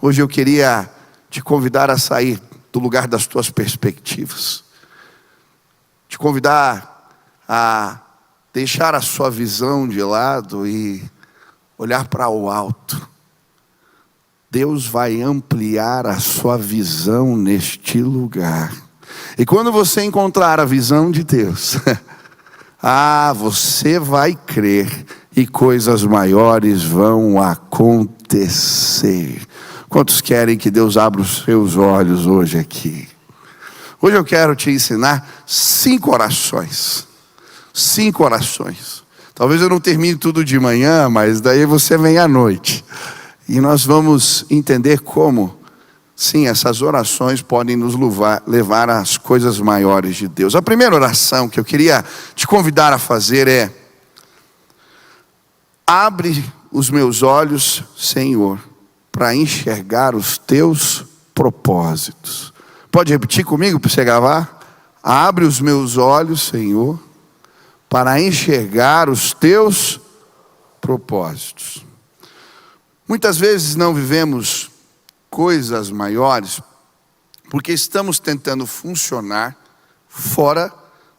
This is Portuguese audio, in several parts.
Hoje eu queria te convidar a sair do lugar das tuas perspectivas. Te convidar a deixar a sua visão de lado e olhar para o alto. Deus vai ampliar a sua visão neste lugar. E quando você encontrar a visão de Deus, você vai crer e coisas maiores vão acontecer. Quantos querem que Deus abra os seus olhos hoje aqui? Hoje eu quero te ensinar 5 orações. 5 orações. Talvez eu não termine tudo de manhã, mas daí você vem à noite. E nós vamos entender como, sim, essas orações podem nos levar às coisas maiores de Deus. A primeira oração que eu queria te convidar a fazer é: abre os meus olhos, Senhor, para enxergar os teus propósitos. Pode repetir comigo para você gravar? Abre os meus olhos, Senhor, para enxergar os teus propósitos. Muitas vezes não vivemos coisas maiores porque estamos tentando funcionar fora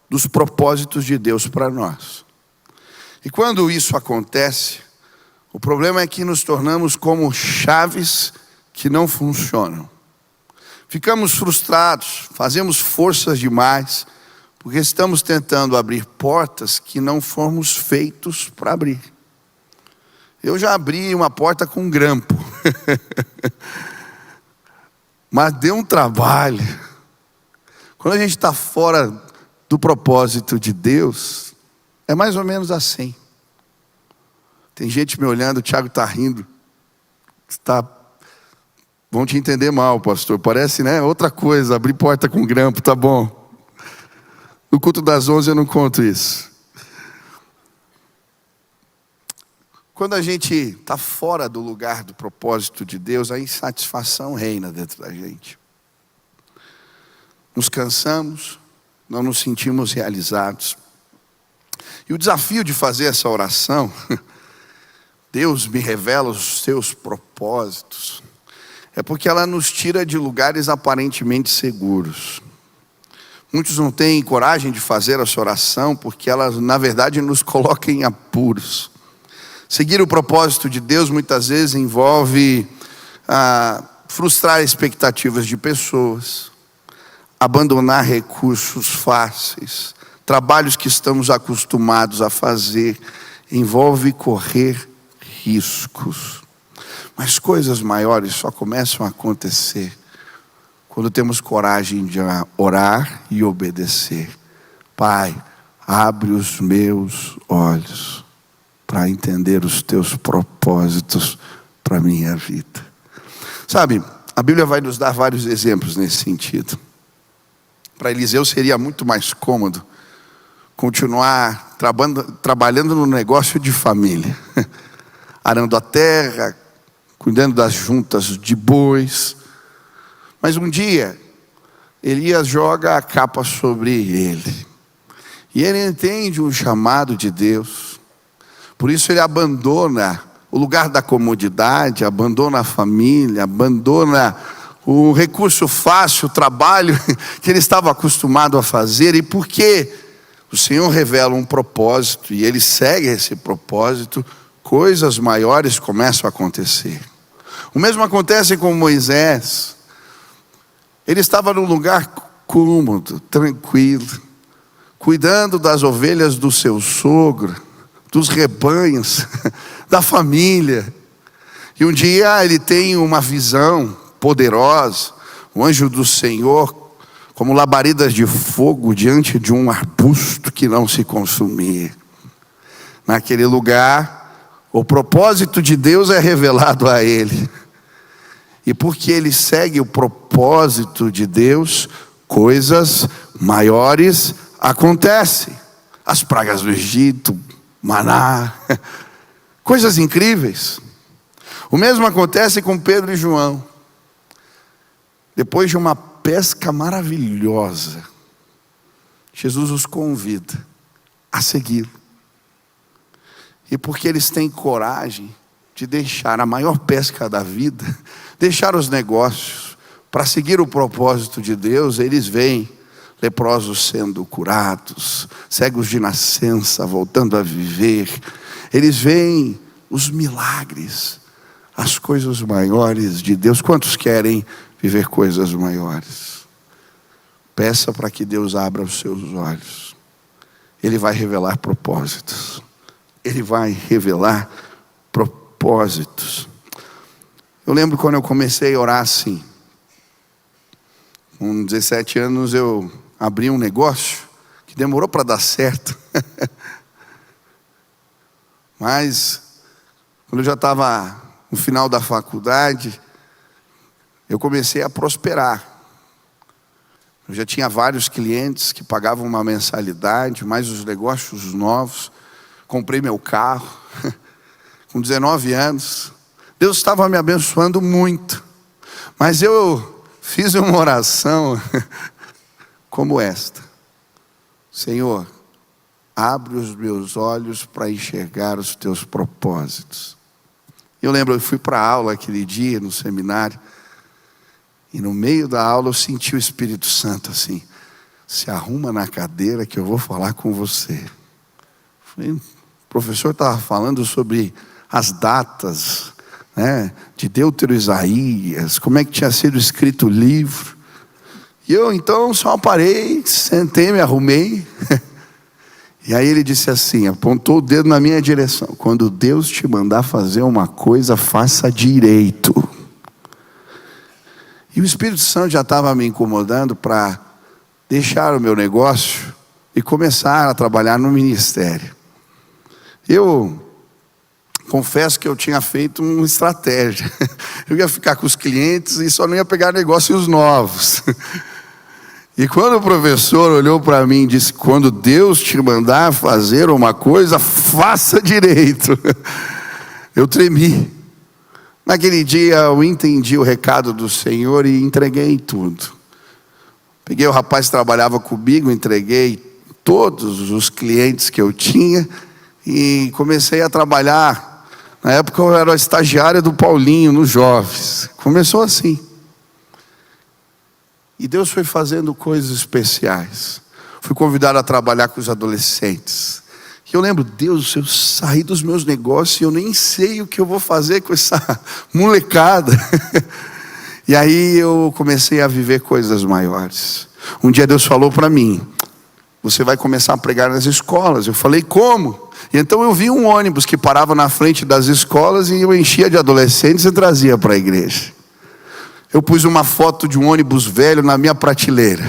dos propósitos de Deus para nós. E quando isso acontece, o problema é que nos tornamos como chaves que não funcionam. Ficamos frustrados, fazemos forças demais, porque estamos tentando abrir portas que não fomos feitos para abrir. Eu já abri uma porta com grampo, mas deu um trabalho. Quando a gente está fora do propósito de Deus, é mais ou menos assim. Tem gente me olhando, o Thiago está rindo. Vão te entender mal, pastor. Parece, né? Outra coisa, abrir porta com grampo, tá bom. No culto das 11 eu não conto isso. Quando a gente está fora do lugar do propósito de Deus, a insatisfação reina dentro da gente. Nos cansamos, não nos sentimos realizados. E o desafio de fazer essa oração, Deus me revela os seus propósitos, é porque ela nos tira de lugares aparentemente seguros. Muitos não têm coragem de fazer essa oração porque ela, na verdade, nos coloca em apuros. Seguir o propósito de Deus muitas vezes envolve frustrar expectativas de pessoas, abandonar recursos fáceis, trabalhos que estamos acostumados a fazer, envolve correr riscos. Mas coisas maiores só começam a acontecer quando temos coragem de orar e obedecer. Pai, abre os meus olhos para entender os teus propósitos para a minha vida. Sabe, a Bíblia vai nos dar vários exemplos nesse sentido. Para Eliseu seria muito mais cômodo continuar trabalhando no negócio de família, arando a terra, cuidando das juntas de bois. Mas um dia, Elias joga a capa sobre ele. E ele entende um chamado de Deus. Por isso ele abandona o lugar da comodidade, abandona a família, abandona o recurso fácil, o trabalho que ele estava acostumado a fazer. E porque o Senhor revela um propósito e ele segue esse propósito, coisas maiores começam a acontecer. O mesmo acontece com Moisés. Ele estava num lugar cômodo, tranquilo, cuidando das ovelhas do seu sogro, dos rebanhos, da família. E um dia ele tem uma visão poderosa, o anjo do Senhor, como labaredas de fogo diante de um arbusto que não se consumia. Naquele lugar, o propósito de Deus é revelado a ele. E porque ele segue o propósito de Deus, coisas maiores acontecem. As pragas do Egito, maná, coisas incríveis. O mesmo acontece com Pedro e João. Depois de uma pesca maravilhosa, Jesus os convida a segui-lo. E porque eles têm coragem, de deixar a maior pesca da vida, deixar os negócios, para seguir o propósito de Deus, eles veem leprosos sendo curados, cegos de nascença voltando a viver, eles veem os milagres, as coisas maiores de Deus. Quantos querem viver coisas maiores? Peça para que Deus abra os seus olhos. Ele vai revelar propósitos. Ele vai revelar propósitos. Eu lembro quando eu comecei a orar assim. Com 17 anos eu abri um negócio que demorou para dar certo. Mas quando eu já estava no final da faculdade, eu comecei a prosperar. Eu já tinha vários clientes que pagavam uma mensalidade, mais os negócios novos. Comprei meu carro, com 19 anos. Deus estava me abençoando muito. Mas eu fiz uma oração como esta: Senhor, abre os meus olhos para enxergar os teus propósitos. Eu lembro, eu fui para a aula aquele dia, no seminário. E no meio da aula eu senti o Espírito Santo assim: se arruma na cadeira que eu vou falar com você. O professor estava falando sobre as datas, né, de Deutero Isaías, como é que tinha sido escrito o livro. E eu então só parei, sentei, me arrumei. E aí ele disse assim, apontou o dedo na minha direção: quando Deus te mandar fazer uma coisa, faça direito. E o Espírito Santo já estava me incomodando para deixar o meu negócio e começar a trabalhar no ministério. Eu confesso que eu tinha feito uma estratégia. Eu ia ficar com os clientes e só não ia pegar negócios novos. E quando o professor olhou para mim e disse: quando Deus te mandar fazer uma coisa, faça direito. Eu tremi. Naquele dia eu entendi o recado do Senhor e entreguei tudo. Peguei o rapaz que trabalhava comigo, entreguei todos os clientes que eu tinha e comecei a trabalhar. Na época eu era estagiária do Paulinho, nos jovens. Começou assim. E Deus foi fazendo coisas especiais. Fui convidado a trabalhar com os adolescentes. E eu lembro, Deus, eu saí dos meus negócios e eu nem sei o que eu vou fazer com essa molecada. E aí eu comecei a viver coisas maiores. Um dia Deus falou para mim: você vai começar a pregar nas escolas. Eu falei: como? E então eu vi um ônibus que parava na frente das escolas e eu enchia de adolescentes e trazia para a igreja. Eu pus uma foto de um ônibus velho na minha prateleira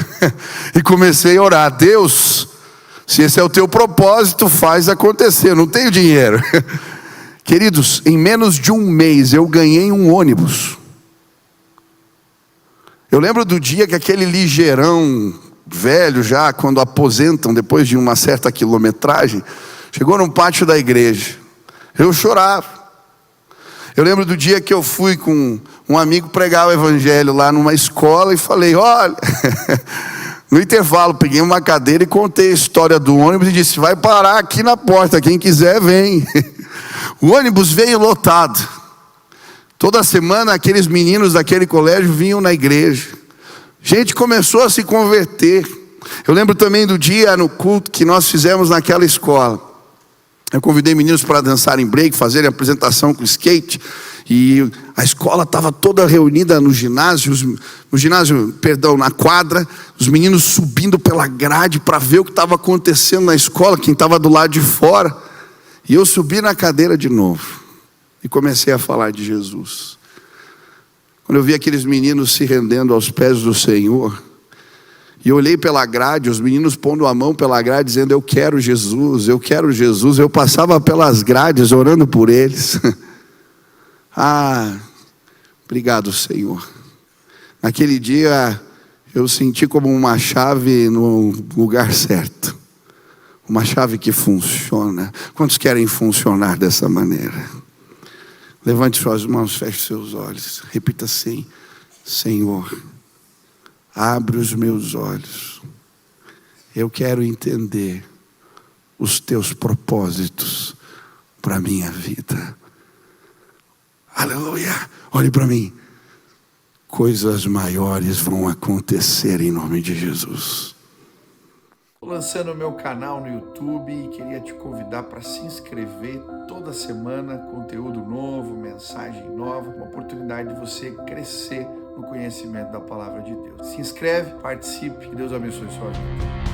e comecei a orar: Deus, se esse é o teu propósito, faz acontecer. Eu não tenho dinheiro. Queridos, em menos de um mês eu ganhei um ônibus. Eu lembro do dia que aquele ligeirão velho, já quando aposentam depois de uma certa quilometragem, chegou num pátio da igreja. Eu chorava. Eu lembro do dia que eu fui com um amigo pregar o evangelho lá numa escola e falei: olha, no intervalo peguei uma cadeira e contei a história do ônibus e disse: vai parar aqui na porta, quem quiser vem. O ônibus veio lotado. Toda semana aqueles meninos daquele colégio vinham na igreja. Gente começou a se converter. Eu lembro também do dia no culto que nós fizemos naquela escola. Eu convidei meninos para dançarem break, fazerem apresentação com skate. E a escola estava toda reunida no ginásio, na quadra. Os meninos subindo pela grade para ver o que estava acontecendo na escola, quem estava do lado de fora. E eu subi na cadeira de novo e comecei a falar de Jesus. Quando eu vi aqueles meninos se rendendo aos pés do Senhor, e eu olhei pela grade, os meninos pondo a mão pela grade, dizendo: eu quero Jesus, eu quero Jesus. Eu passava pelas grades orando por eles. Obrigado, Senhor. Naquele dia eu senti como uma chave no lugar certo. Uma chave que funciona. Quantos querem funcionar dessa maneira? Levante suas mãos, feche seus olhos. Repita assim: Senhor, abre os meus olhos. Eu quero entender os teus propósitos para a minha vida. Aleluia. Olhe para mim. Coisas maiores vão acontecer em nome de Jesus. Estou lançando o meu canal no YouTube e queria te convidar para se inscrever toda semana, conteúdo novo, mensagem nova, uma oportunidade de você crescer no conhecimento da palavra de Deus. Se inscreve, participe, que Deus abençoe sua vida.